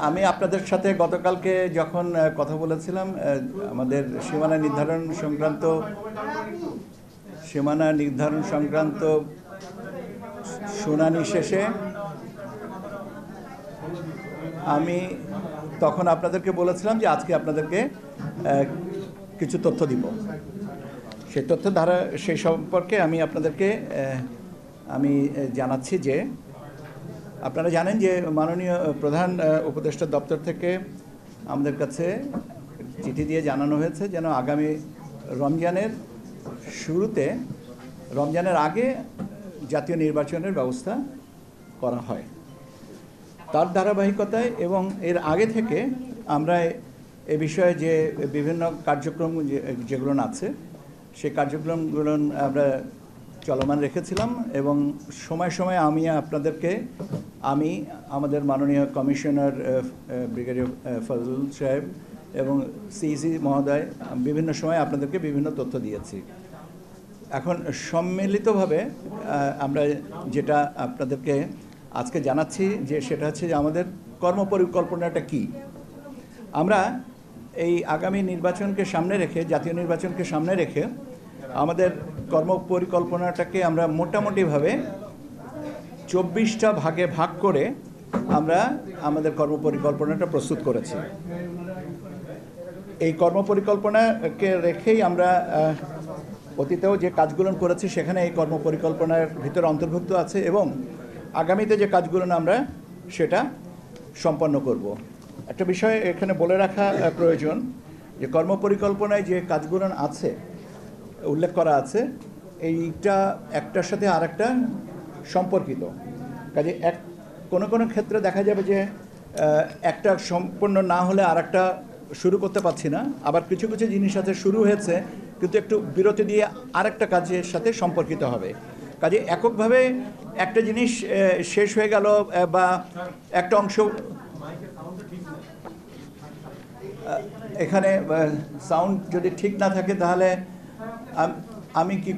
আমি আপনাদের সাথে গতকালকে যখন কথা বলেছিলাম আমাদের সীমানা নির্ধারণ সংক্রান্ত শুনানি শেষে আমি তখন আপনাদেরকে বলেছিলাম যে আজকে আপনাদেরকে কিছু তথ্য দিব। সেই সম্পর্কে আমি আপনাদেরকে জানাচ্ছি যে আপনারা জানেন যে মাননীয় প্রধান উপদেষ্টা দপ্তর থেকে আমাদের কাছে চিঠি দিয়ে জানানো হয়েছে যেন আগামী রমজানের আগে জাতীয় নির্বাচনের ব্যবস্থা করা হয়। তার ধারাবাহিকতায় এবং এর আগে থেকে আমরা এ বিষয়ে যে বিভিন্ন কার্যক্রম যেগুলো আছে সেই কার্যক্রমগুলো আমরা চলমান রেখেছিলাম এবং সময় সময় আমি আমাদের মাননীয় কমিশনার ব্রিগেডিয়ার ফজলুল সাহেব এবং সিইসি মহোদয় বিভিন্ন সময় আপনাদেরকে বিভিন্ন তথ্য দিয়েছি। এখন সম্মিলিতভাবে আমরা যেটা আপনাদেরকে আজকে জানাচ্ছি যে সেটা হচ্ছে যে আমাদের কর্মপরিকল্পনাটা কি। আমরা এই আগামী নির্বাচনকে সামনে রেখে জাতীয় নির্বাচনকে সামনে রেখে আমাদের কর্মপরিকল্পনাটাকে আমরা মোটামুটিভাবে 24টা ভাগে ভাগ করে আমরা আমাদের কর্মপরিকল্পনাটা প্রস্তুত করেছি। এই কর্মপরিকল্পনাকে রেখেই আমরা অতীতেও যে কাজগুলো করেছি সেখানে এই কর্মপরিকল্পনার ভিতরে অন্তর্ভুক্ত আছে এবং আগামীতে যে কাজগুলো আমরা সেটা সম্পন্ন করব। একটা বিষয় এখানে বলে রাখা প্রয়োজন যে কর্মপরিকল্পনায় যে কাজগুলো আছে উল্লেখ করা আছে এইটা একটার সাথে আরেকটা সম্পর্কিত। কাজে কোনো ক্ষেত্রে দেখা যাবে যে একটা সম্পূর্ণ না হলে আরেকটা শুরু করতে পারছি না, আবার কিছু কিছু জিনিস আছে শুরু হয়েছে কিন্তু একটু বিরতি দিয়ে আরেকটা কাজের সাথে সম্পর্কিত হবে। কাজে এককভাবে একটা জিনিস শেষ হয়ে গেল বা একটা অংশ এখানে সাউন্ড যদি ঠিক না থাকে তাহলে আমি কি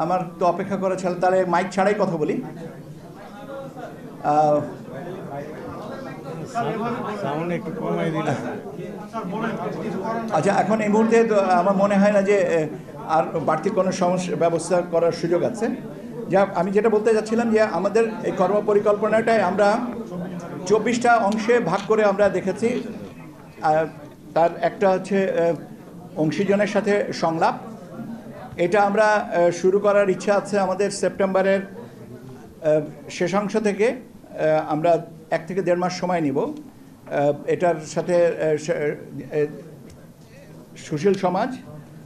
আমার তো অপেক্ষা করা ছিল, তাহলে মাইক ছাড়াই কথা বলি। আচ্ছা, এখন এই মুহূর্তে আমার মনে হয় না যে আর বাড়তি কোনো ব্যবস্থা করার সুযোগ আছে। যা আমি যেটা বলতে যাচ্ছিলাম যে আমাদের এই কর্মপরিকল্পনাটায় আমরা 24টা অংশে ভাগ করে আমরা দেখেছি। তার একটা হচ্ছে অংশীজনের সাথে সংলাপ। এটা আমরা শুরু করার ইচ্ছা আছে আমাদের সেপ্টেম্বরের শেষাংশ থেকে। আমরা 1 থেকে 1.5 মাস সময় নিব। এটার সাথে সুশীল সমাজ,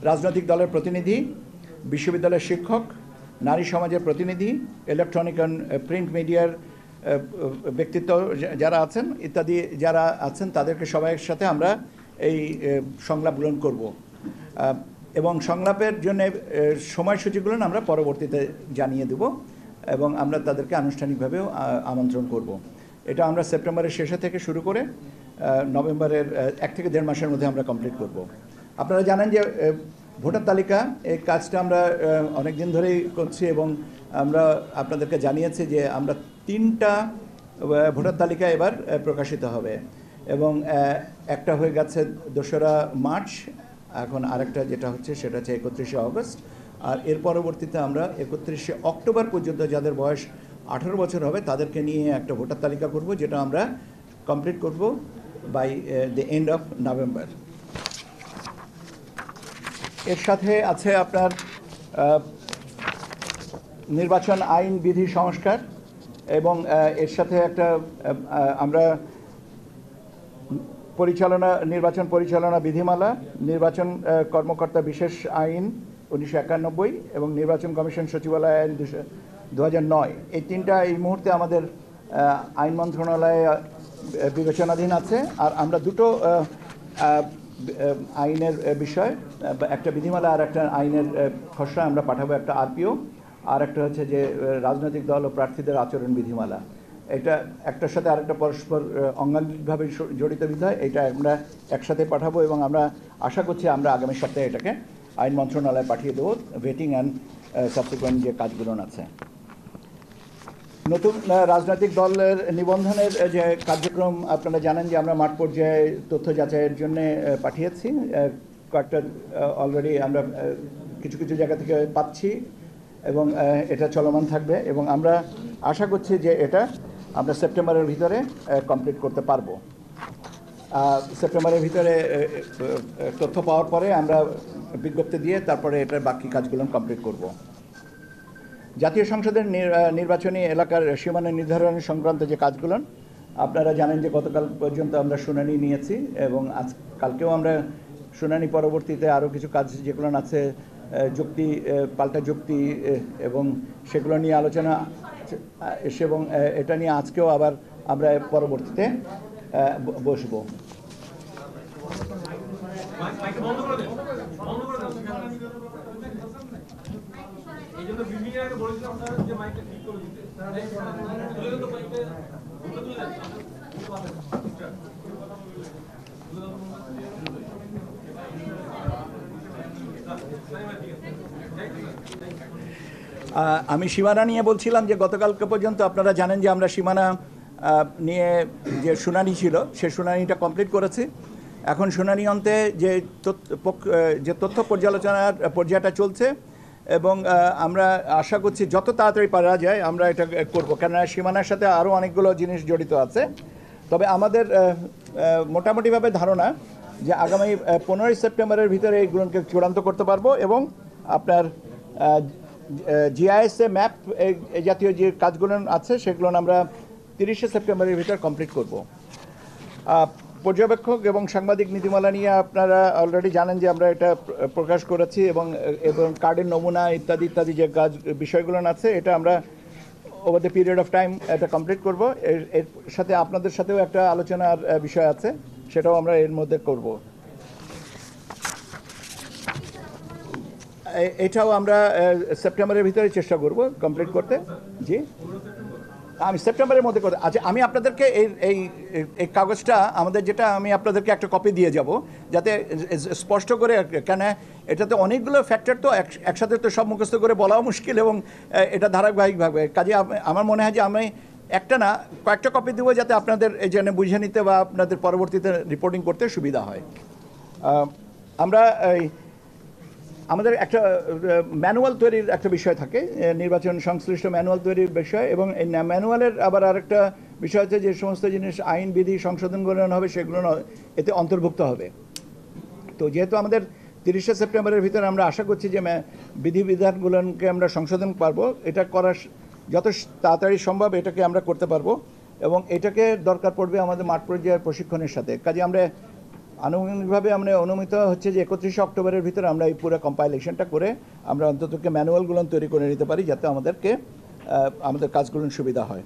রাজনৈতিক দলের প্রতিনিধি, বিশ্ববিদ্যালয়ের শিক্ষক, নারী সমাজের প্রতিনিধি, ইলেকট্রনিক অ্যান্ড প্রিন্ট মিডিয়ার ব্যক্তিত্ব যারা আছেন ইত্যাদি যারা আছেন তাদেরকে সবাইয়ের সাথে আমরা এই সংলাপ গ্রহণ করব এবং সংলাপের জন্য সময়সূচিগুলো আমরা পরবর্তীতে জানিয়ে দেব এবং আমরা তাদেরকে আনুষ্ঠানিকভাবেও আমন্ত্রণ করব। এটা আমরা সেপ্টেম্বরের শেষে থেকে শুরু করে নভেম্বরের 1 থেকে 1.5 মাসের মধ্যে আমরা কমপ্লিট করব। আপনারা জানেন যে ভোটার তালিকা এই কাজটা আমরা অনেক দিন ধরেই করছি এবং আমরা আপনাদেরকে জানিয়েছি যে আমরা 3টা ভোটার তালিকা এবার প্রকাশিত হবে এবং একটা হয়ে গেছে 2রা মার্চ, এখন আরেকটা যেটা হচ্ছে সেটা হচ্ছে 31শে অগস্ট, আর এর পরবর্তীতে আমরা 31শে অক্টোবর পর্যন্ত যাদের বয়স 18 বছর হবে তাদেরকে নিয়ে একটা ভোটার তালিকা করব, যেটা আমরা কমপ্লিট করব by the end of November. এর সাথে আছে আপনার নির্বাচন আইন বিধি সংস্কার এবং এর সাথে একটা আমরা নির্বাচন পরিচালনা বিধিমালা, নির্বাচন কর্মকর্তা বিশেষ আইন 1991 এবং নির্বাচন কমিশন সচিবালয় আইন 2009, এই 3টা এই মুহূর্তে আমাদের আইন মন্ত্রণালয়ে বিবেচনাধীন আছে। আর আমরা 2টো আইনের বিষয়, একটা বিধিমালা আর একটা আইনের খসড়া আমরা পাঠাবো, একটা আরপিও আর একটা হচ্ছে যে রাজনৈতিক দল ও প্রার্থীদের আচরণ বিধিমালা। এটা একটার সাথে আরেকটা পরস্পর অঙ্গাঙ্গিকভাবে জড়িত বিধায় এটা আমরা একসাথে পাঠাবো এবং আমরা আশা করছি আমরা আগামী সপ্তাহে এটাকে আইন মন্ত্রণালয়ে পাঠিয়ে দেবো ভেটিং অ্যান্ড সাবসিকুয়েন্ট যে কাজগুলো আছে। নতুন রাজনৈতিক দলের নিবন্ধনের যে কার্যক্রম আপনারা জানেন যে আমরা মাঠ পর্যায়ে তথ্য যাচাইয়ের জন্য পাঠিয়েছি। কয়েকটা অলরেডি আমরা কিছু কিছু জায়গা থেকে পাচ্ছি এবং এটা চলমান থাকবে এবং আমরা আশা করছি যে এটা আমরা সেপ্টেম্বরের ভিতরে কমপ্লিট করতে পারবো। সেপ্টেম্বরের ভিতরে তথ্য পাওয়ার পরে আমরা বিজ্ঞপ্তি দিয়ে তারপরে এটার বাকি কাজগুলো কমপ্লিট করব। জাতীয় সংসদের নির্বাচনী এলাকার সীমানা নির্ধারণ সংক্রান্ত যে কাজগুলো আপনারা জানেন যে গতকাল পর্যন্ত আমরা শুনানি নিয়েছি এবং কালকেও আমরা শুনানি পরবর্তীতে আরও কিছু কাজ যেগুলো আছে যুক্তি পাল্টা যুক্তি এবং সেগুলো নিয়ে আলোচনা এবং এটা নিয়ে আজকেও আবার আমরা পরবর্তীতে বসবো। আমি সীমানা নিয়ে বলছিলাম যে গতকালকে পর্যন্ত আপনারা জানেন যে আমরা সীমানা নিয়ে যে শুনানি ছিল সে শুনানিটা কমপ্লিট করেছি। এখন শুনানি অন্তে যে তথ্য পর্যালোচনার পর্যায়টা চলছে এবং আমরা আশা করছি যত তাড়াতাড়ি পারা যায় আমরা এটা করব, কেননা সীমানার সাথে আরও অনেকগুলো জিনিস জড়িত আছে। তবে আমাদের মোটামুটিভাবে ধারণা যে আগামী 15ই সেপ্টেম্বরের ভিতরে এইগুলোকে চূড়ান্ত করতে পারবো এবং আপনার জিআইএসএ ম্যাপ এই জাতীয় যে কাজগুলো আছে সেগুলো আমরা 30শে সেপ্টেম্বরের ভিতর কমপ্লিট করব। পর্যবেক্ষক এবং সাংবাদিক নীতিমালা নিয়ে আপনারা অলরেডি জানেন যে আমরা এটা প্রকাশ করেছি এবং কার্ডের নমুনা ইত্যাদি ইত্যাদি যে কাজ বিষয়গুলো আছে এটা আমরা over the period of time এটা কমপ্লিট করব। এর সাথে আপনাদের সাথেও একটা আলোচনার বিষয় আছে, সেটাও আমরা এর মধ্যে করব। এটাও আমরা সেপ্টেম্বরের ভিতরে চেষ্টা করব কমপ্লিট করতে। জি, আমি সেপ্টেম্বরের মধ্যে করতে। আচ্ছা, আমি আপনাদেরকে এই কাগজটা আমাদের যেটা আমি আপনাদেরকে একটা কপি দিয়ে যাব যাতে স্পষ্ট করে, কেন এটাতে অনেকগুলো ফ্যাক্টর তো একসাথে তো সব মুখস্থ করে বলাও মুশকিল এবং এটা ধারাবাহিকভাবে কাজে আমার মনে হয় যে আমি একটা না কয়েকটা কপি দেবো যাতে আপনাদের এই জন্য বুঝে নিতে বা আপনাদের পরবর্তীতে রিপোর্টিং করতে সুবিধা হয়। আমরা আমাদের একটা ম্যানুয়াল তৈরির একটা বিষয় থাকে, নির্বাচন সংশ্লিষ্ট ম্যানুয়াল তৈরির বিষয়, এবং এই ম্যানুয়ালের আবার আরেকটা বিষয় হচ্ছে যে সমস্ত জিনিস আইন বিধি সংশোধনগুলো হবে সেগুলো এতে অন্তর্ভুক্ত হবে। তো যেহেতু আমাদের 30শে সেপ্টেম্বরের ভিতরে আমরা আশা করছি যে বিধিবিধানগুলোকে আমরা সংশোধন পারবো, এটা করার যত তাড়াতাড়ি সম্ভব এটাকে আমরা করতে পারবো এবং এটাকে দরকার পড়বে আমাদের মাঠ পর্যায়ের প্রশিক্ষণের সাথে। কাজে আমরা আনুষ্ঠানিকভাবে আমরা অনুমিত হচ্ছে যে 31শে অক্টোবরের ভিতরে আমরা এই পুরো কম্পাইলেশনটা করে আমরা অন্ততকে ম্যানুয়ালগুলো তৈরি করে নিতে পারি যাতে আমাদের কাজগুলো সুবিধা হয়।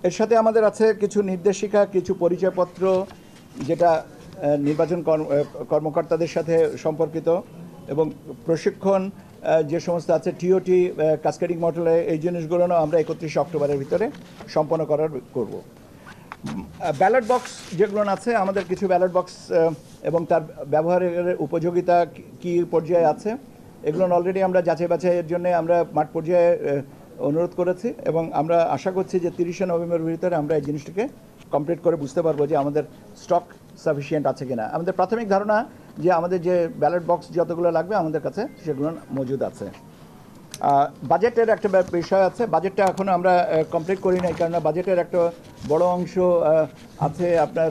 এর সাথে আমাদের আছে কিছু নির্দেশিকা, কিছু পরিচয়পত্র যেটা নির্বাচন কর্মকর্তাদের সাথে সম্পর্কিত এবং প্রশিক্ষণ যে সমস্ত আছে টিওটি কাসকেডিং মডেলে এই জিনিসগুলো আমরা 31শে অক্টোবরের ভিতরে সম্পন্ন করব। ব্যালট বক্স যেগুলো আছে আমাদের কিছু ব্যালট বক্স এবং তার ব্যবহারের উপযোগিতা কী পর্যায়ে আছে এগুলো অলরেডি আমরা যাচাই বাছাইয়ের জন্য আমরা মাঠ পর্যায়ে অনুরোধ করেছি এবং আমরা আশা করছি যে 30শে নভেম্বরের ভিতরে আমরা এই জিনিসটাকে কমপ্লিট করে বুঝতে পারবো যে আমাদের স্টক সাফিসিয়েন্ট আছে কিনা। আমাদের প্রাথমিক ধারণা যে আমাদের যে ব্যালট বক্স যতগুলো লাগবে আমাদের কাছে সেগুলো মজুদ আছে। বাজেটের একটা বিষয় আছে, বাজেটটা এখনও আমরা কমপ্লিট করি নাই, কারণ বাজেটের একটা বড় অংশ আছে আপনার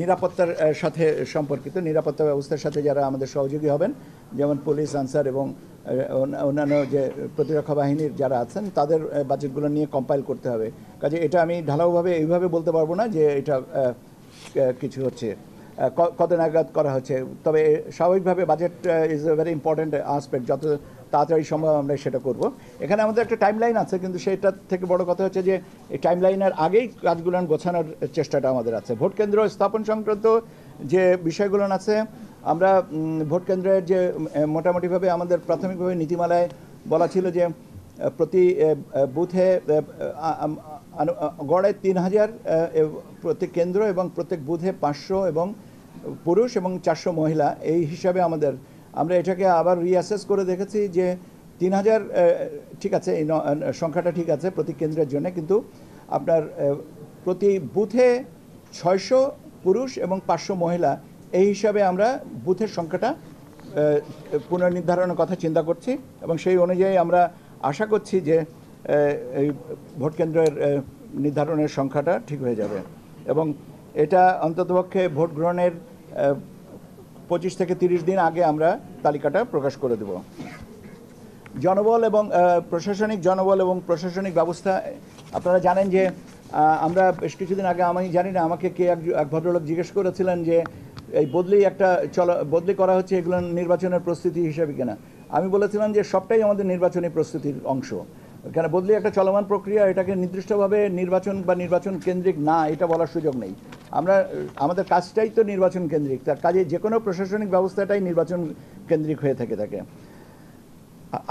নিরাপত্তার সাথে সম্পর্কিত, নিরাপত্তা ব্যবস্থার সাথে যারা আমাদের সহযোগী হবেন যেমন পুলিশ, আনসার এবং অন্যান্য যে প্রতিরক্ষা বাহিনীর যারা আছেন তাদের বাজেটগুলো নিয়ে কম্পাইল করতে হবে। কাজে এটা আমি ঢালাওভাবে এইভাবে বলতে পারবো না যে এটা কিছু হচ্ছে কত নাগাদ করা হচ্ছে, তবে স্বাভাবিকভাবে budget is a very important aspect, যত তাড়াতাড়ি সম্ভব আমরা সেটা করব। এখানে আমাদের একটা টাইমলাইন আছে, কিন্তু সেটার থেকে বড় কথা হচ্ছে যে এই টাইমলাইনের আগেই কাজগুলো গোছানোর চেষ্টাটা আমাদের আছে। ভোট কেন্দ্র স্থাপন সংক্রান্ত যে বিষয়গুলো আছে আমরা ভোট কেন্দ্রের যে মোটামুটিভাবে আমাদের প্রাথমিকভাবে নীতিমালায় বলা ছিল যে প্রতি বুথে গড়ে 3000 প্রত্যেক কেন্দ্র এবং প্রত্যেক বুথে 500 এবং পুরুষ এবং 400 মহিলা, এই হিসাবে আমরা এটাকে আবার রিঅ্যাসেস করে দেখেছি যে 3000 ঠিক আছে, এই সংখ্যাটা ঠিক আছে প্রতি কেন্দ্রের জন্য, কিন্তু আপনার প্রতি বুথে 600 পুরুষ এবং 500 মহিলা, এই হিসাবে আমরা বুথের সংখ্যাটা পুনর্নির্ধারণের কথা চিন্তা করছি এবং সেই অনুযায়ী আমরা আশা করছি যে এই ভোট কেন্দ্রের নির্ধারণের সংখ্যাটা ঠিক হয়ে যাবে এবং এটা অন্ততপক্ষে ভোট গ্রহণের 25 থেকে 30 দিন আগে আমরা তালিকাটা প্রকাশ করে দেব। জনবল এবং প্রশাসনিক ব্যবস্থা, আপনারা জানেন যে আমরা বেশ কিছুদিন আগে, আমি জানি না আমাকে কে এক ভদ্রলোক জিজ্ঞেস করেছিলেন যে এই বদলি করা হচ্ছে এগুলো নির্বাচনের প্রস্তুতি হিসেবে কিনা। আমি বলেছিলাম যে সবটাই আমাদের নির্বাচনী প্রস্তুতির অংশ। কেন বদলি একটা চলমান প্রক্রিয়া, এটাকে নির্দিষ্টভাবে নির্বাচন বা নির্বাচন কেন্দ্রিক না এটা বলার সুযোগ নেই। আমাদের কাজটাই তো নির্বাচন কেন্দ্রিক, তার কাজে যে কোনো প্রশাসনিক ব্যবস্থাটাই নির্বাচন কেন্দ্রিক হয়ে থাকে।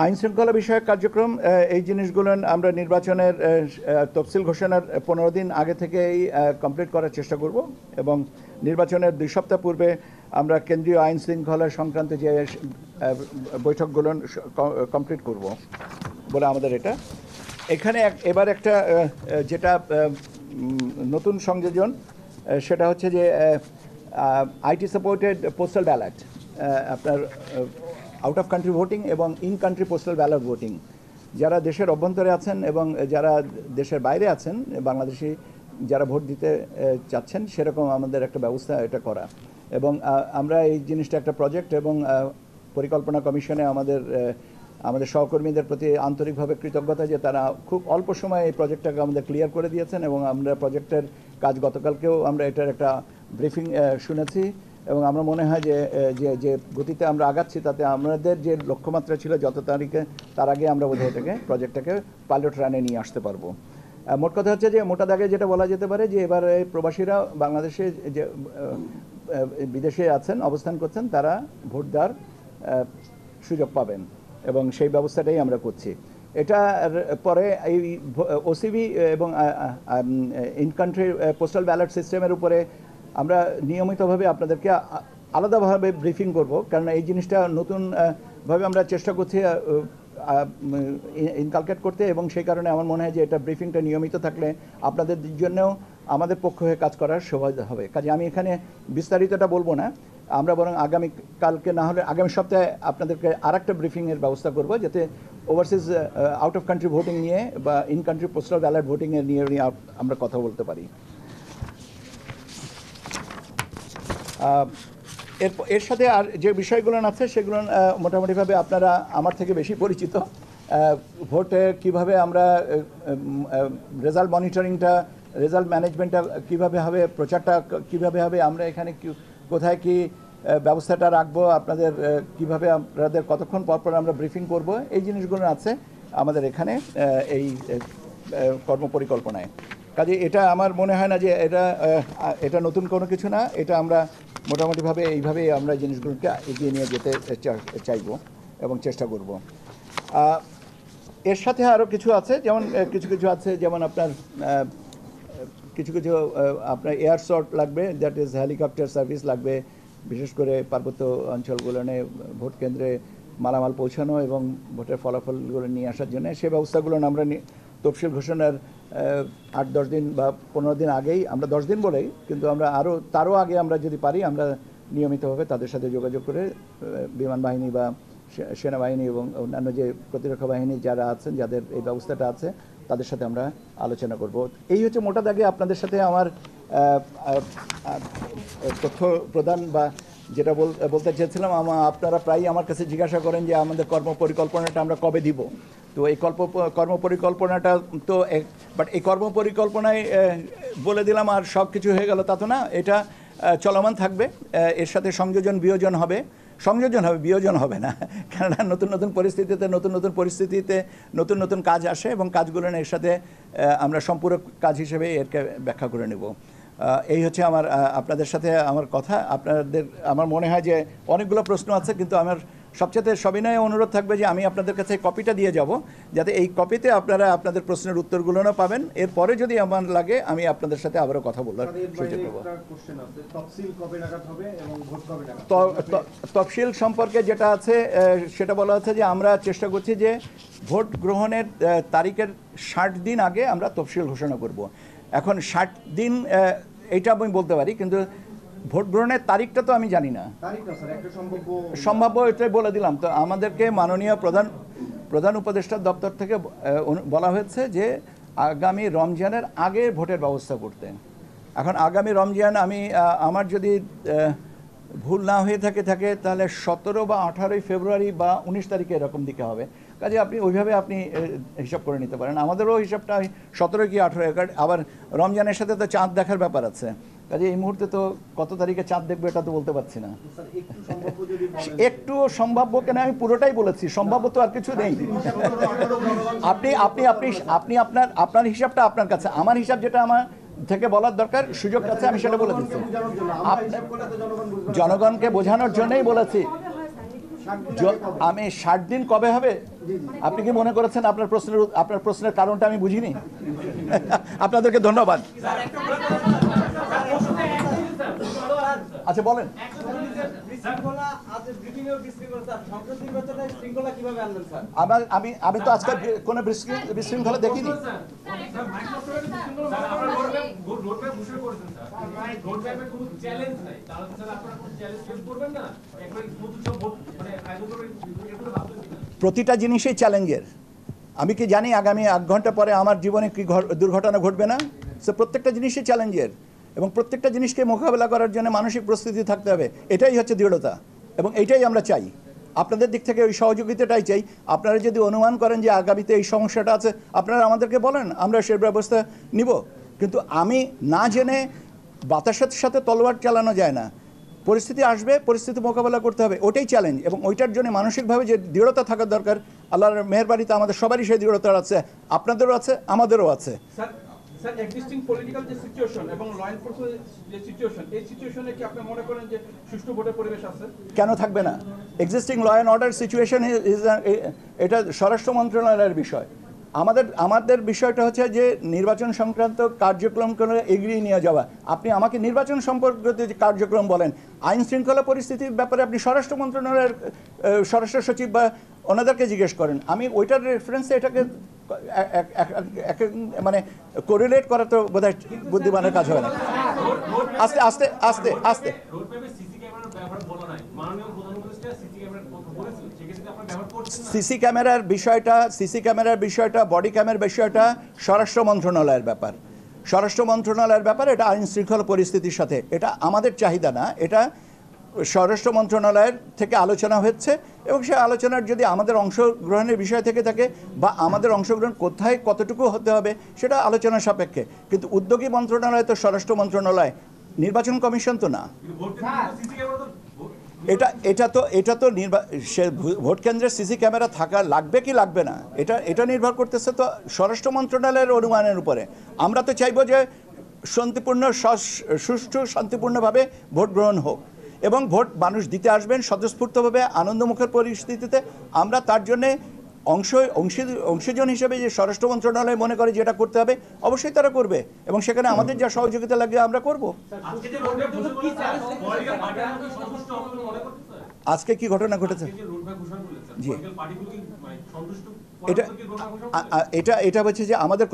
আইন শৃঙ্খলা বিষয়ক কার্যক্রম, এই জিনিসগুলো আমরা নির্বাচনের তফসিল ঘোষণার 15 দিন আগে থেকেই কমপ্লিট করার চেষ্টা করব এবং নির্বাচনের 2 সপ্তাহ পূর্বে আমরা কেন্দ্রীয় আইন শৃঙ্খলা সংক্রান্ত যে বৈঠকগুলো কমপ্লিট করব বলে আমাদের এটা। এখানে এবার একটা যেটা নতুন সংযোজন, সেটা হচ্ছে যে আইটি সাপোর্টেড পোস্টাল ব্যালট, আপনার আউট অফ কান্ট্রি ভোটিং এবং in country postal ballot voting, যারা দেশের অভ্যন্তরে আছেন এবং যারা দেশের বাইরে আছেন, বাংলাদেশি যারা ভোট দিতে চাচ্ছেন, সেরকম আমাদের একটা ব্যবস্থা এটা করা। এবং আমরা এই জিনিসটা একটা প্রজেক্ট এবং পরিকল্পনা কমিশনে আমাদের সহকর্মীদের প্রতি আন্তরিকভাবে কৃতজ্ঞতা যে তারা খুব অল্প সময়ে এই প্রজেক্টটাকে আমাদের ক্লিয়ার করে দিয়েছেন এবং আমরা প্রজেক্টের কাজ গতকালকেও আমরা এটার একটা ব্রিফিং শুনেছি এবং আমরা মনে হয় যে গতিতে আমরা আগাচ্ছি তাতে আমাদের যে লক্ষ্যমাত্রা ছিল যত তারিখে, তার আগে আমরা বোধহয় প্রজেক্টটাকে পাইলট রানে নিয়ে আসতে পারবো। মোট কথা হচ্ছে যে মোটা দাগে যেটা বলা যেতে পারে যে এবার প্রবাসীরা বাংলাদেশে যে বিদেশে আছেন, অবস্থান করছেন, তারা ভোট দেওয়ার সুযোগ পাবেন এবং সেই ব্যবস্থাটাই আমরা করছি। এটা পরে এই ওসিবি এবং ইন কান্ট্রি পোস্টাল ব্যালট সিস্টেমের উপরে আমরা নিয়মিতভাবে আপনাদেরকে আলাদাভাবে ব্রিফিং করব, কারণ এই জিনিসটা নতুনভাবে আমরা চেষ্টা করছি ইনকালকেট করতে এবং সেই কারণে আমার মনে হয় যে এটা ব্রিফিংটা নিয়মিত থাকলে আপনাদের জন্যও আমাদের পক্ষ হয়ে কাজ করার সুবিধা হবে। কাজে আমি এখানে বিস্তারিতটা বলবো না, আমরা বরং কালকে না হলে আগামী সপ্তাহে আপনাদেরকে আরেকটা ব্রিফিংয়ের ব্যবস্থা করব, যাতে overseas out of country voting নিয়ে বা ইন কান্ট্রি পোস্টাল ব্যালট ভোটিংয়ের নিয়ে আমরা কথা বলতে পারি। এর সাথে আর যে বিষয়গুলো আছে সেগুলো মোটামুটিভাবে আপনারা আমার থেকে বেশি পরিচিত। ভোটে কিভাবে আমরা রেজাল্ট মনিটরিংটা, রেজাল্ট ম্যানেজমেন্টটা কীভাবে হবে, প্রচারটা কীভাবে হবে, আমরা এখানে কোথায় কি ব্যবস্থাটা রাখবো, আপনাদের কিভাবে আপনাদের কতক্ষণ পরপর আমরা ব্রিফিং করব, এই জিনিসগুলো আছে আমাদের এখানে এই কর্মপরিকল্পনায়। কাজে এটা আমার মনে হয় না যে এটা নতুন কোনো কিছু না, এটা আমরা মোটামুটিভাবে এইভাবেই আমরা জিনিসগুলোকে এগিয়ে নিয়ে যেতে চাইব এবং চেষ্টা করব। এর সাথে আরও কিছু আছে, যেমন কিছু আছে, যেমন আপনার কিছু আপনার এয়ার শর্ট লাগবে, দ্যাট ইজ হেলিকপ্টার সার্ভিস লাগবে, বিশেষ করে পার্বত্য অঞ্চলগুলোনে ভোট কেন্দ্রে মালামাল পৌঁছানো এবং ভোটের ফলাফলগুলো নিয়ে আসার জন্য। সে ব্যবস্থাগুলো আমরা তফসিল ঘোষণার 8-10 দিন বা 15 দিন আগেই, আমরা 10 দিন বলেই, কিন্তু আমরা তারও আগে আমরা যদি পারি আমরা নিয়মিতভাবে তাদের সাথে যোগাযোগ করে বিমান বাহিনী বা সেনাবাহিনী এবং অন্যান্য যে প্রতিরক্ষা বাহিনী যারা আছেন, যাদের এই ব্যবস্থাটা আছে, তাদের সাথে আমরা আলোচনা করব। এই হচ্ছে মোটা দাগে আপনাদের সাথে আমার তথ্য প্রদান বা যেটা বলতে চেয়েছিলাম। আপনারা প্রায়ই আমার কাছে জিজ্ঞাসা করেন যে আমাদের কর্মপরিকল্পনাটা আমরা কবে দিব। তো এই কর্মপরিকল্পনাটা তো বাট এই কর্মপরিকল্পনায় বলে দিলাম আর সব কিছু হয়ে গেল তা তো না, এটা চলমান থাকবে। এর সাথে সংযোজন বিয়োজন হবে, বিয়োজন হবে না, কেননা নতুন পরিস্থিতিতে নতুন নতুন কাজ আসে এবং কাজগুলো এর সাথে আমরা সম্পূরক কাজ হিসেবে এরকে ব্যাখ্যা করে নেব। এই হচ্ছে আপনাদের সাথে আমার কথা। আমার মনে হয় যে অনেকগুলো প্রশ্ন আছে, কিন্তু আমার সবচেয়ে সবিনয়ে অনুরোধ থাকবে যে আমি আপনাদের কাছে কপিটা দিয়ে যাব, যাতে এই কপিতে আপনারা আপনাদের প্রশ্নের উত্তরগুলোও পাবেন। এরপরে যদি আমার লাগে আমি আপনাদের সাথে আবারও কথা বলার সুযোগ দেবো। তফসিল সম্পর্কে যেটা আছে সেটা বলা হচ্ছে যে আমরা চেষ্টা করছি যে ভোট গ্রহণের তারিখের 60 দিন আগে আমরা তফসিল ঘোষণা করব। এখন 60 দিন এইটা আমি বলতে পারি, কিন্তু ভোট গ্রহণের তারিখটা তো আমি জানি না। সম্ভাব্য এটাই বলে দিলাম। তো আমাদেরকে মাননীয় প্রধান উপদেষ্টার দপ্তর থেকে বলা হয়েছে যে আগামী রমজানের আগে ভোটের ব্যবস্থা করতে। এখন আগামী রমজান আমার যদি ভুল না হয়ে থাকে তাহলে 17 বা 18 ফেব্রুয়ারি বা 19 তারিখে এরকম দিকে হবে। কাজে আপনি ওইভাবে আপনি হিসাব করে নিতে পারেন। আমাদেরও হিসাবটা 17 কি 18, আবার রমজানের সাথে তো চাঁদ দেখার ব্যাপার আছে। কাজে এই মুহূর্তে তো কত তারিখে চাঁদ দেখবে এটা তো বলতে পারছি না। একটু সম্ভাব্য কেন, আমি পুরোটাই বলেছি, সম্ভাব্য তো আর কিছু নেই। আপনি আপনার হিসাবটা আপনার কাছে, আমার হিসাব যেটা আমার থেকে বলার দরকার সুযোগ আছে আমি সেটা বলে দিচ্ছি। জনগণকে বোঝানোর জন্যই বলেছি। আমি 60 দিন কবে হবে আপনি কি মনে করেছেন? আপনার প্রশ্নের কারণটা আমি বুঝিনি। আপনাদেরকে ধন্যবাদ। আচ্ছা বলেন। আমি তো আজকে কোনো বিশৃঙ্খলা দেখিনি। প্রতিটা জিনিসই চ্যালেঞ্জের। আমি কি জানি আগামী 1 ঘন্টা পরে আমার জীবনে কি দুর্ঘটনা ঘটবে না? সে প্রত্যেকটা জিনিসই চ্যালেঞ্জের, এবং প্রত্যেকটা জিনিসকে মোকাবেলা করার জন্য মানসিক প্রস্তুতি থাকতে হবে। এটাই হচ্ছে দৃঢ়তা, এবং এইটাই আমরা চাই। আপনাদের দিক থেকে ওই সহযোগিতাটাই চাই। আপনারা যদি অনুমান করেন যে আগামীতে এই সমস্যাটা আছে, আপনারা আমাদেরকে বলেন, আমরা সে ব্যবস্থা নিব। কিন্তু আমি না জেনে বাতাসের সাথে তলোয়ার চালানো যায় না। পরিস্থিতি আসবে, পরিস্থিতি মোকাবেলা করতে হবে, ওটাই চ্যালেঞ্জ। এবং ওইটার জন্য মানসিকভাবে যে দৃঢ়তা থাকার দরকার, আল্লাহর মেহেরবানিতে আমাদের সবারই সেই দৃঢ়তা আছে, আপনাদেরও আছে, আমাদেরও আছে। স্যার, এক্সিস্টিং পলিটিক্যাল যে সিচুয়েশন এবং ল এনফোর্সমেন্ট যে সিচুয়েশন, এই সিচুয়েশনে কি আপনি মনে করেন যে সুষ্ঠু ভোটের পরিবেশ আছে? কেন থাকবে না? Existing law and order situation এটা স্বরাষ্ট্র মন্ত্রণালয়ের বিষয়। আমাদের বিষয়টা হচ্ছে যে নির্বাচন সংক্রান্ত কার্যক্রমগুলো এগিয়ে নিয়ে যাওয়া। আপনি আমাকে নির্বাচন সম্পর্কিত যে কার্যক্রম বলেন, আইন শৃঙ্খলা পরিস্থিতির ব্যাপারে আপনি স্বরাষ্ট্র মন্ত্রণালয়ের স্বরাষ্ট্র সচিব বা ওনাদেরকে জিজ্ঞেস করেন। আমি ওইটার রেফারেন্সে এটাকে মানে কোরিলেট করা তো বোধহয় বুদ্ধিমানের কাজ হয় না। আস্তে আস্তে আস্তে আস্তে সিসি ক্যামেরার বিষয়টা বডি ক্যামেরার বিষয়টা স্বরাষ্ট্র মন্ত্রণালয়ের ব্যাপার। এটা আইন শৃঙ্খলা পরিস্থিতির সাথে, এটা আমাদের চাহিদা না, এটা স্বরাষ্ট্র মন্ত্রণালয়ের থেকে আলোচনা হচ্ছে। এবং সেই আলোচনার যদি আমাদের অংশগ্রহণের বিষয় থেকে থাকে বা আমাদের অংশগ্রহণ কোথায় কতটুকু হতে হবে সেটা আলোচনা সাপেক্ষে। কিন্তু উদ্যোগী মন্ত্রণালয় তো স্বরাষ্ট্র মন্ত্রণালয়, নির্বাচন কমিশন তো না। এটা তো ভোট কেন্দ্রের সিসি ক্যামেরা থাকা লাগবে কি লাগবে না, এটা নির্ভর করতেছে তো স্বরাষ্ট্র মন্ত্রণালয়ের অনুমানের উপরে। আমরা তো চাইবো যে সুষ্ঠু শান্তিপূর্ণভাবে ভোট গ্রহণ হোক, এবং ভোট মানুষ দিতে আসবেন স্বতঃস্ফূর্তভাবে আনন্দমুখর পরিস্থিতিতে। আমরা তার জন্যে অংশীজন হিসেবে যে স্বরাষ্ট্র মন্ত্রণালয় মনে করে যেটা করতে হবে অবশ্যই তারা করবে, এবং সেখানে আমাদের যা সহযোগিতা লাগবে আমরা করব। আজকে কি ঘটনা ঘটেছে? জি, এটা হচ্ছে যে আমাদের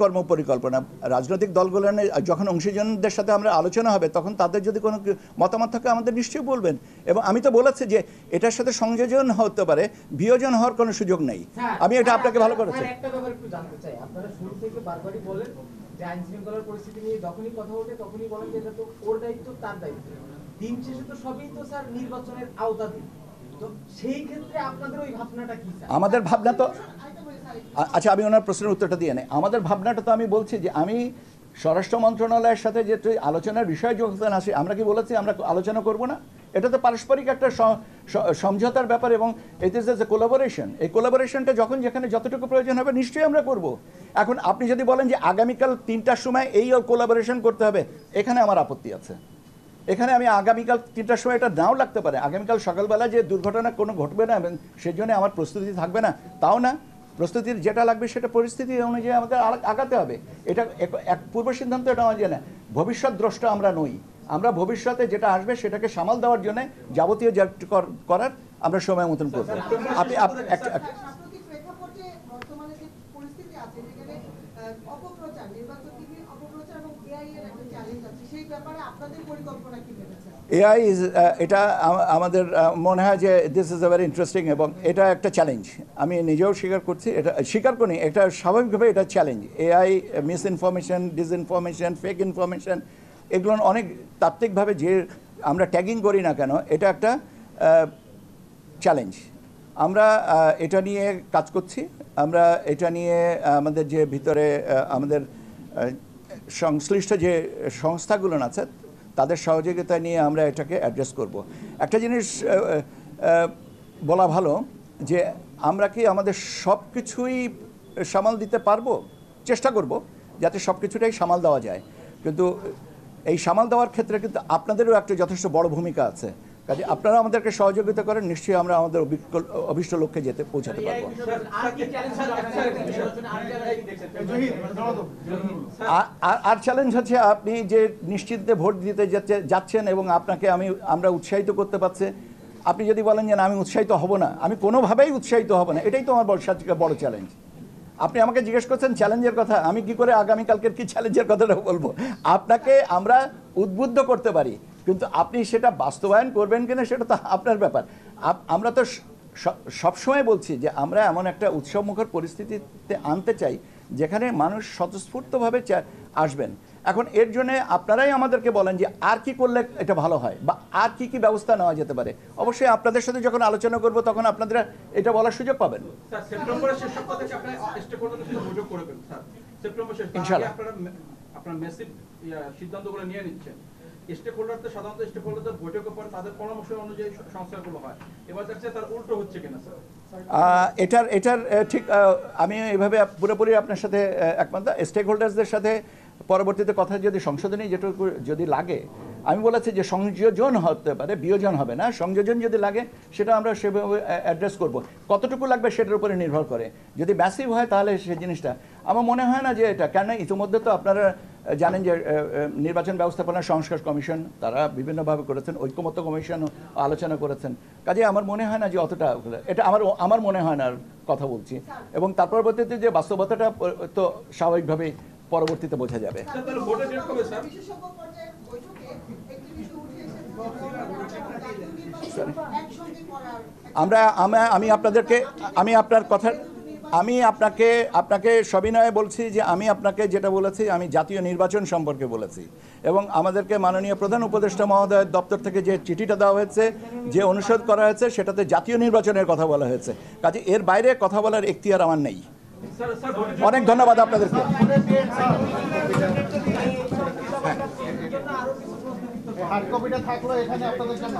কর্মপরিকল্পনা রাজনৈতিক দলগুলো যখন অংশীজনদের সাথে আমরা আলোচনা হবে তখন তাদের যদি কোনো মতামত থাকে আমাদের নিশ্চয়ই বলবেন। এবং আমি তো বলেছি যে এটার সাথে সংযোজন হতে পারে, বিয়োজন হওয়ার কোনো সুযোগ নেই। আমি এটা আপনাকে ভালো করেছি। একটা ব্যাপার একটু জানতে চাই, আপনারা শুরু থেকে বারবারই বলেন যে আইন শৃঙ্খলার পরিস্থিতি নিয়ে যখনই কথা ওঠে তখনই বলেন যে এটা তো ওর দায়িত্ব, তার দায়িত্ব। দিন শেষে তো সবই তো স্যার নির্বাচনের আওতাধীন। তো সেই ক্ষেত্রে আপনাদের ওই ভাবনাটা কি স্যার? আমাদের ভাবনা তো, আচ্ছা আমি ওনার প্রশ্নের উত্তরটা দিয়ে নেই। আমাদের ভাবনাটা তো আমি বলছি যে আমি স্বরাষ্ট্র মন্ত্রণালয়ের সাথে যে আলোচনার বিষয় যখন আসি, আমরা কি বলেছি আমরা আলোচনা করব না? এটা তো পারস্পরিক একটা সমঝোতার ব্যাপার, এবং ইট ইজ এ কোলাবোরেশন। এই কোলাবোরেশনটা যখন যেখানে যতটুকু প্রয়োজন হবে নিশ্চয়ই আমরা করব। এখন আপনি যদি বলেন যে আগামীকাল 3টার সময় এই কোলাবোরেশন করতে হবে, এখানে আমার আপত্তি আছে। এখানে আমি আগামীকাল 3টার সময় এটা নাও লাগতে পারে, আগামীকাল সকালবেলা যে দুর্ঘটনা কোনো ঘটবে না এবং সেই জন্য আমার প্রস্তুতি থাকবে না তাও না, প্রস্তুতির যেটা লাগবে সেটা পরিস্থিতি অনুযায়ী আমাদের আগাতে হবে। এটা এক পূর্ব সিদ্ধান্ত এটা আমার জানা, ভবিষ্যৎ দ্রষ্টা আমরা নই, আমরা ভবিষ্যতে যেটা আসবে সেটাকে সামাল দেওয়ার জন্য যাবতীয় যা করার আমরা সময় মতন করবো। আপনি সাম্প্রতিক প্রেক্ষাপটে বর্তমানে যে পরিস্থিতি আছে যেখানে অপপ্রচার, নির্বাচন টিভির অপপ্রচার এবং এআই এর একটা চ্যালেঞ্জ আছে, সেই ব্যাপারে আপনাদের পরিকল্পনা কি ভেবেছেন? এআই ইজ এটা আমাদের মনে হয় যে this is a very interesting এবং এটা একটা চ্যালেঞ্জ, আমি নিজেও স্বীকার করছি, এটা স্বীকার করি, এটা স্বাভাবিকভাবে এটা challenge. AI, miss information, disinformation, fake information, এগুলো অনেক তাত্ত্বিকভাবে যে আমরা ট্যাগিং করি না কেন, এটা একটা চ্যালেঞ্জ। আমরা এটা নিয়ে কাজ করছি, আমরা এটা নিয়ে আমাদের যে ভিতরে আমাদের সংশ্লিষ্ট যে সংস্থাগুলো আছে তাদের সহযোগিতা নিয়ে আমরা এটাকে অ্যাড্রেস করব। একটা জিনিস বলা ভালো যে আমরা কি আমাদের সব কিছুই সামাল দিতে পারবো, চেষ্টা করব যাতে সব কিছুটাই সামাল দেওয়া যায়, কিন্তু এই সামাল দেওয়ার ক্ষেত্রে কিন্তু আপনাদেরও একটা যথেষ্ট বড় ভূমিকা আছে, কাজে আপনারা আমাদেরকে সহযোগিতা করেন, নিশ্চয়ই আমরা আমাদের অভিষ্ট লক্ষ্যে যেতে পৌঁছাতে পারবো। আর চ্যালেঞ্জ হচ্ছে আপনি যে নিশ্চিন্তে ভোট দিতে যাচ্ছেন এবং আপনাকে আমরা উৎসাহিত করতে পারছে, আপনি যদি বলেন যে না আমি উৎসাহিত হব না, আমি কোনোভাবেই উৎসাহিত হব না, এটাই তো আমার বড় চ্যালেঞ্জ। আপনি আমাকে জিজ্ঞেস করছেন চ্যালেঞ্জের কথা, আমি কি করে আগামীকালকের কি চ্যালেঞ্জের কথাটা বলবো? আপনাকে আমরা উদ্বুদ্ধ করতে পারি, কিন্তু আপনি সেটা বাস্তবায়ন করবেন কিনা সেটা তো আপনার ব্যাপার। আমরা তো সবসময় বলছি যে আমরা এমন একটা উৎসবমুখর পরিস্থিতিতে আনতে চাই যেখানে মানুষ স্বতঃস্ফূর্তভাবে আসবেন। এখন এর জন্য আপনারাই আমাদেরকে বলেন যে আর কি করলে এটা ভালো হয় বা আর কি ব্যবস্থা নেওয়া যেতে পারে। অবশ্যই আপনাদের সাথে যখন আলোচনা করব তখন আপনারা এটা বলার সুযোগ পাবেন। স্যার, সেপ্টেম্বরের শেষ সপ্তাহ থেকে আপনি স্টেকহোল্ডারদের সাথে বৈঠক করবেন স্যার, সেপ্টেম্বর শেষ, ইনশাআল্লাহ আপনারা মেসিভ সিদ্ধান্তগুলো নিয়ে নিচ্ছেন। স্টেকহোল্ডারদের সাধারণত স্টেকহোল্ডারদের বৈঠকের পর তাদের পরামর্শ অনুযায়ী সংস্কারগুলো হয়, এবার দেখছে তার উল্টো হচ্ছে কিনা স্যার? এটার ঠিক আমি এইভাবে পুরোপুরি আপনার সাথে একমত। স্টেক হোল্ডার্সদের সাথে পরবর্তীতে কথা যদি সংশোধনী যেটুকু যদি লাগে, আমি বলেছি যে সংযোজন হতে পারে, বিয়োজন হবে না, সংযোজন যদি লাগে সেটা আমরা সেভাবে অ্যাড্রেস করব। কতটুকু লাগবে সেটার উপরে নির্ভর করে, যদি ম্যাসিভ হয় তাহলে সেই জিনিসটা আমার মনে হয় না যে এটা, কেন ইতিমধ্যে তো আপনারা জানেন যে নির্বাচন ব্যবস্থাপনা সংস্কার কমিশন তারা বিভিন্নভাবে করেছেন, ঐক্যমত্য কমিশন আলোচনা করেছেন, কাজে আমার মনে হয় না যে অতটা, এটা আমার মনে হয় না কথা বলছি, এবং তার পরবর্তীতে যে বাস্তবতাটা তো স্বাভাবিকভাবেই পরবর্তীতে বোঝা যাবে। বিশেষজ্ঞ পর্যায়ের বৈঠকে একটি বিষয় উঠে এসেছে, একসঙ্গে করার আমি আপনাকে সবিনয়ে বলছি যে আমি আপনাকে যেটা বলেছি আমি জাতীয় নির্বাচন সম্পর্কে বলেছি, এবং আমাদেরকে মাননীয় প্রধান উপদেষ্টা মহোদয়ের দপ্তর থেকে যে চিঠিটা দেওয়া হয়েছে, যে অনুরোধ করা হয়েছে, সেটাতে জাতীয় নির্বাচনের কথা বলা হয়েছে, কাজে এর বাইরে কথা বলার এখতিয়ার আমার নেই। অনেক ধন্যবাদ আপনাদেরকে। হার্ড কপিটা থাকলো এখানে আপনাদের জন্য।